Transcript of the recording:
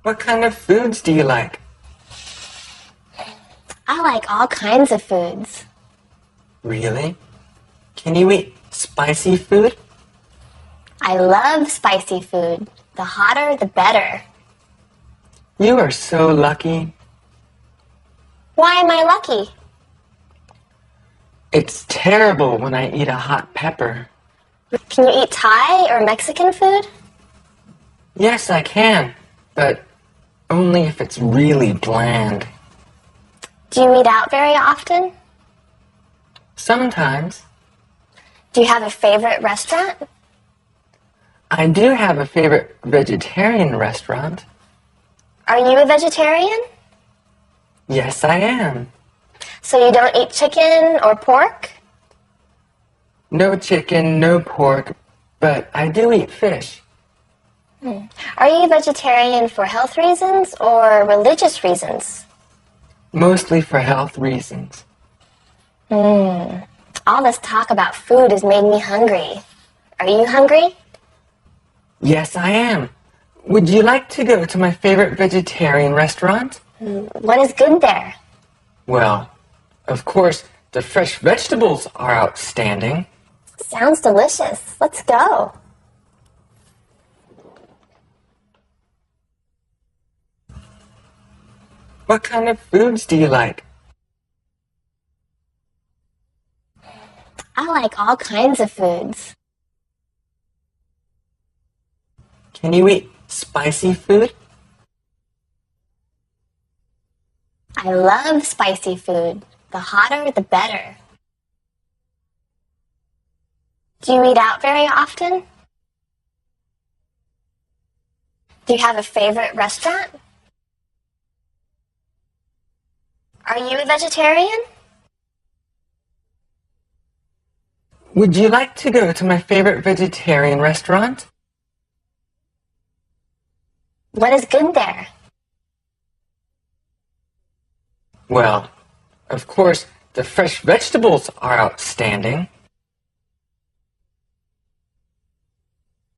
What kind of foods do you like? I like all kinds of foods. Really? Can you eat spicy food? I love spicy food. The hotter, the better. You are so lucky. Why am I lucky? It's terrible when I eat a hot pepper. Can you eat Thai or Mexican food? Yes, I can, but only if it's really bland. Do you eat out very often? Sometimes. Do you have a favorite restaurant? I do have a favorite vegetarian restaurant. Are you a vegetarian? Yes, I am. So you don't eat chicken or pork? No chicken, no pork, but I do eat fish. Are you vegetarian for health reasons or religious reasons? Mostly for health reasons. All this talk about food has made me hungry. Are you hungry? Yes, I am. Would you like to go to my favorite vegetarian restaurant? What is good there? Well, of course, the fresh vegetables are outstanding. Sounds delicious. Let's go. What kind of foods do you like? I like all kinds of foods. Can you eat spicy food? I love spicy food. The hotter, the better. Do you eat out very often? Do you have a favorite restaurant? Are you a vegetarian? Would you like to go to my favorite vegetarian restaurant? What is good there? Well, of course, the fresh vegetables are outstanding.